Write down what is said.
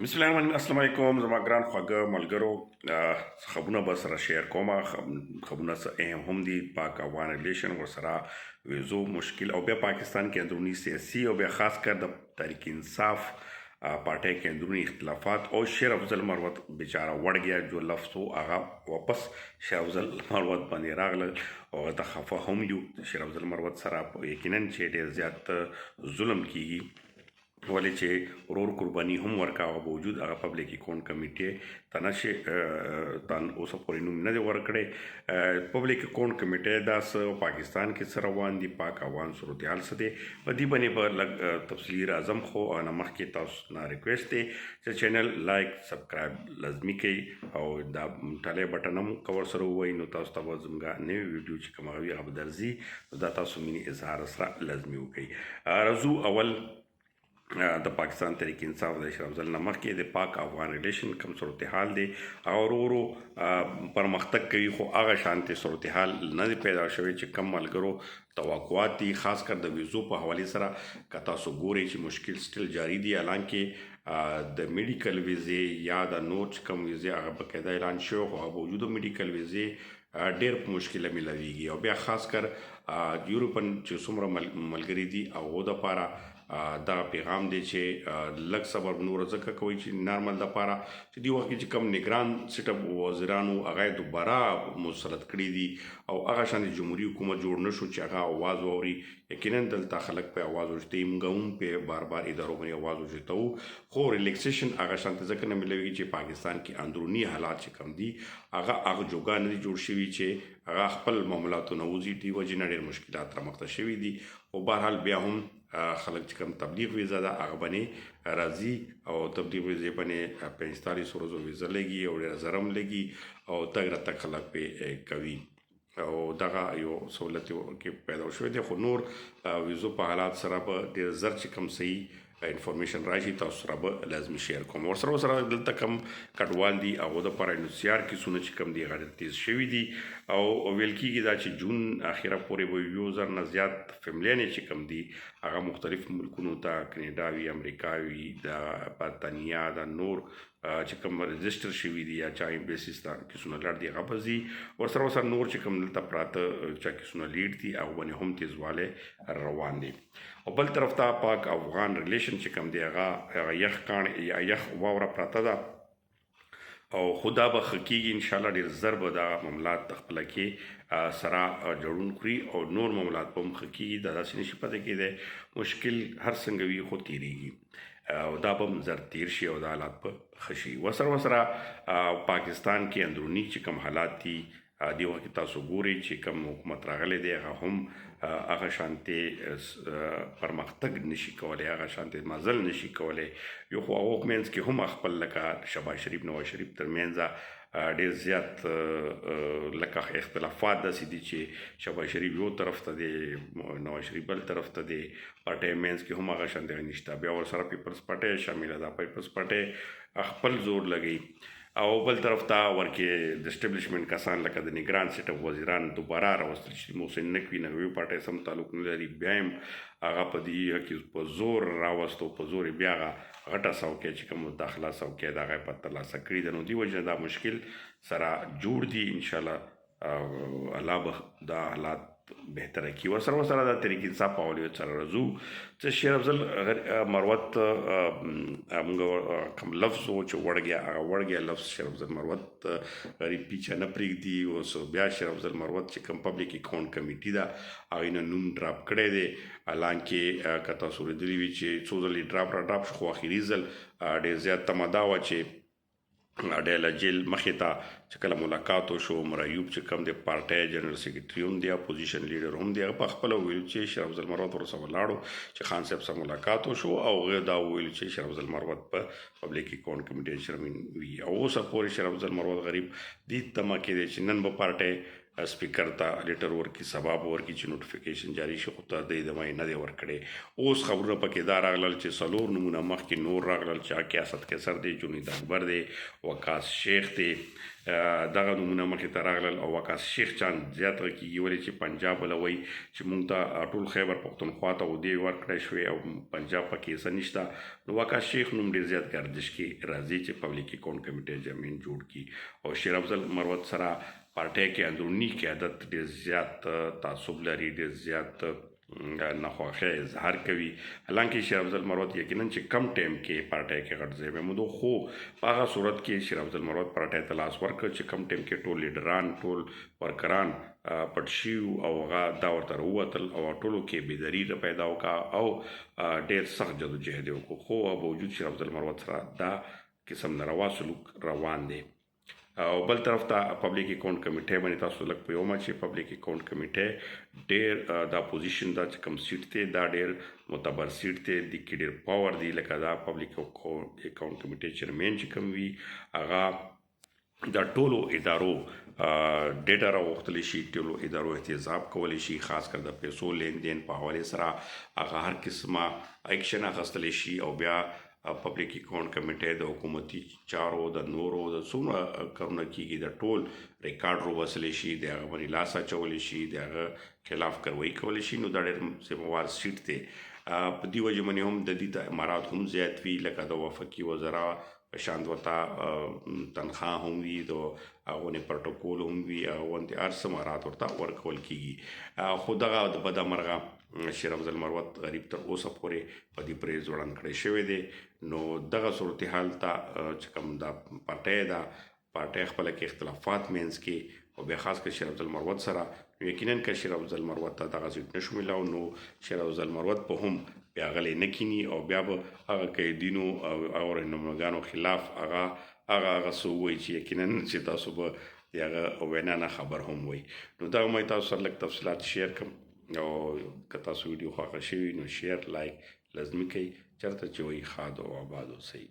بسم الله الرحمن الرحیم. السلام علیکم زما ګران خواږه ملګرو. خبرونه به سره شیر کومه. خبرونه څه اهم هم دي پاک افغان ریلیشن ورسره ویزو مشکل او بیا پاکستان کې اندرونی سیاسي او بیا خاص کر د تحریک انصاف پارټۍ کې اندرونی اختلافات او شیر افضل مروت بیچاره وړ گیا جو لفظ و هغه واپس شیر افضل مروت باندې راغله او ته خفه هم یو شیر افضل مروت سره یقینا چې ډېر زیات ظلم کیږي ولې چې ورور قرباني هم ورکاوه باوجود هغه پبلک اکاونټ کمیټې ته نشي تن اوسه پورې نوم نه دی ورکړی. پبلک اکاونټ کمیټې دا څه پاکستان کې څه روان دي پاک افغان صورتحال څه دی په دې باندې به لږ تفصیلي راځم خو نه مخکې تاسو نه ریکویسټ دی چې چینل لایک سبسکرایب لازمي کړئ او دا ټالی بټن هم که ورسره ووایي نو تاسو ته به زموږ نوي ویډیو چې کوم هغه وي هغه به درځي نو دا تاسو مینې اظهار سره لازمي وکړئ. راځو اول د پاکستان تحریک انصاف د اشرف ضل نه مخکې د پاک افغان ریلیشن کوم صورتحال دی او ورو پرمختګ کوي خو هغه شانتي صورتحال نه دی پیدا شوی چې کم ملګرو توقعات دي خاص کر د ویزو په حوالې سره که تاسو ګورئ چې مشکل سټل جاری دی حالانکې د میډیکل ویزې یا د نور چې کوم ویزې هغه باقاعده اعلان شوی خو هغه باوجود میډیکل ویزې ډېر په مشکله ملاویږي او بیا خاص کر یورپن چې څومره ملګري دي هغو دپاره دا پیغام دی چې لږ صبر نور ځکه کوي چې نارمل دپاره چې دې وخت کې چې کوم نگران سیټ اپ وزیرانو هغه یې دوباره مسلط کړي دي او هغه شان د جمهوري حکومت جوړ نه شو چې هغه اواز واوري. یقینا دلته خلک په اواز ورشته موږ هم په بار بار ادارو باندې اواز ورشته خو ریلیکسیشن هغه شان ځکه نه ملوي چې پاکستان کې اندرونی حالات چې کم دي هغه جوګا نه دي جوړ شوي چې هغه خپل معاملاتو نه وځي دي وجې نه ډېر مشکلات رامخته شوي دي او بهرحال بیا هم خلک چې کوم تبلیغ ویزه ده هغه باندې راځي او تبلیغ ویزې باندې 45 ورځو ویزه لګي او ډېر زر هم لګي او تګ راتګ خلک پې کوي او دغه یو سہولت کې پیدا شوی دی خو نور ویزو په حالات سره به ډېر زر چې کوم صحیح انفارمیشن راشي تاسو سره به لازمي شیر کوم. ورسره دلته کم کډوال دي هغو دپاره انسیار کیسونه چې کوم دي هغه ډېر تیز شوي دي او ویل کېږي دا چې جون اخره پورې به 1000 نه زیات فیملیانې چې کوم دي هغه مختلف ملکونو ته کینیډا وي امریکا وي د برطانیا د نور چې کوم رجسټر شوي دي یا چا بیسیس ته کیسونه لړ دي هغه به ځي. ورسره نور چې کوم دلته پراته چا کیسونه لیډ دي هغو باندې هم تیزوالی روان دي او بل طرف ته پاک افغان ریلیشن چې کوم دی هغه یخ کاڼ یا یخ واوره پراته ده او خدا به ښه کېږي انشاءالله ډېر زر به دا معاملات خپله کې سره جوړون کړي او نور معاملات به هم ښه کېږي دا داسې نشي پته کېدی مشکل هر څنګه وي خو تېرېږي او دا به هم زر تېر شي او دا حالات به ښه شي. ورسره پاکستان کې اندروني چې کوم حالات دي دې وخت کې تاسو ګورئ چې کوم حکومت راغلی دی هغه هم هغه شانتې پرمختګ نشي کولی هغه شانتې مزل نشي کولی یو خو هغو منځ کې هم خپل لکه شهباز شریف نواز شریف ترمنځ ډېر زیات لکه اختلافات داسې دي چې شهباز شریف یو طرف ته دی نواز شریف بل طرف ته دی پارټۍ منځ کې هم هغه شانتې نشته بیا ورسره پیپلز پارټۍ شامله ده پیپلز پارټۍ خپل زور لګوي او بل طرف ته ورکې د اسټبلیشمنټ کسان لکه د نگران سیټ اپ وزیران دوباره راوستل چې محسن نقوي نقوي پارټۍ سم تعلق نه لري بیا هم هغه په دې کې په زور راوستو په زور بیا هغه غټه څوکۍ چې کوم داخله څوکۍ د هغه په ترلاسه کړي ده نو دې وجې نه دا مشکل سره جوړ دي انشاءالله الله به دا حالات بهتره کړي. ورسره د تحریک انصاف په حوالې سره راځو چې شیر افضل مروت موږ کوم لفظ و چې وړ گیا هغه وړ گیا لفظ شیر افضل مروت غریب پیچه نه پرېږدي اوس بیا شیر افضل مروت چې کوم پبلک اکاونټ کمیټي ده هغوی نه نوم ډراپ کړی دی حالانکې که تاسو لیدلي وي چې څو ځلې ډراپ شو خو اخري ځل ډېر زیات تمه دا وه چې ډېله جیل مخې ته چې کله ملاقات وشو عمر ایوب چې کوم د پارټۍ جنرال سیکرټري هم دی اپوزیشن لیډر هم دی هغه په خپله ویل چې شیر افضل مروت ورسره ولاړو چې خان صاحب سره ملاقات وشو او هغه دا وویل چې شیر افضل مروت په پبلک اکاونټ کمیټې چیرمن وي او اوسه پورې شیر افضل مروت غریب دې تمه کې دی چې نن به پارټۍ سپیکر ته لیټر ورکړي، سبا به ورکړي چې نوټیفیکیشن جاری شي، خو ته د دمه نه دی ورکړی. اوس خبرونه پکې دا راغلل چې 4 نمونه مخکې نور راغلل چې کیاست کیسر دی، جنید اکبر دی، وقاص شیخ دی، دغه نمونه مخې ته راغلل. او وقاص شیخ چاند زیات کېږي ولې چې پنجاب ولوي چې مونږ ته ټول خیبر پښتونخوا ته ودې ورکړی شوې او پنجاب پکې څه نشته. نو وقاص شیخ نوم ډېر زیات گردش کې راځي چې پبلک اکاؤنٹ کمیټې جمعین جوړ کړي. او شیر افضل مروت سره پارټۍ کې اندروني قیادت ډېر زیات تعصب لري، ډېر زیات ناخوښۍ اظهار کوي. حالانکه شیر افضل مروت یقینا چې کم ټایم کې پارټۍ کې غټ ځای وموندو، خو په هغه صورت کې شیر افضل مروت پارټۍ ته لاس ورکړ چې کم ټایم کې ټول لیډران، ټول ورکران پټ شوي او هغه دا ورته راووتل او ټولو کې بېدري پیدا وکړه او ډېر سخت جدوجهد یې وکړو. خو باوجود شیر افضل مروت سره دا قسم ناروا سلوک روان دی. او بل طرف ته پبلک اکاؤنٹ کمیټې باندې تاسو لږ پوهیږم چې پبلک اکاؤنٹ کمیټې ډېر دا پوزیشن دا چې کوم سیټ دی دا ډېر معتبر سیټ دی، د کې ډېر پاور دی. لکه دا پبلک اکاؤنٹ کمیټې چیرمین چې کوم وي هغه د ټولو ادارو ډیټا راوغوښتلی شي، ټولو ادارو احتساب کولی شي، خاص کر د پیسو لین دین په حوالې سره هغه هر قسمه اکشن اخیستلی شي. او بیا پبلک اکاؤنٹ کمیټې د حکومتي چارو د نورو د څومره کارونه کېږي د ټول ریکارډ وباسلی شي، د هغه باندې لاس اچولی شي، د هغه خلاف کاروایي کولی شي. نو دا ډېر ذمهوار سیټ دی. په دې وجې باندې هم د دې ته امارات هم زیات وي، لکه د وفاقي وزرا په شان ورته تنخواه هم وي، د هغونې پروټوکول هم وي، غوندې هر څه امارات ورته ورکول کېږي. خو دغه د بدمرغه شیر افضل مروت غریب تر اوسه پورې په دې پرې ځوړند کړی شوی دی. نو دغه صورتحال ته چې کوم دا پارټۍ ده، پارټۍ خپله کې اختلافات منځ کې او بیا خاص کر شیر افضل مروت سره، نو یقینا که شیر افضل مروت ته دغه سیټ نشو میلاو نو شیر افضل مروت په هم بیا غلی نه کینی او بیا به هغه قیدینو او هغه رهنماګانو خلاف هغه څه ووایي چې یقینا چې تاسو به د هغه وینا نه خبر هم وئ. نو دغه مې تاسو سره لږ تفصیلات شیر کړم. او که تاسو ویډیو خوښه شوي نو شیر لایک لازمي کوئ. چېرته چې وئ ښاد او آباد اوسئ.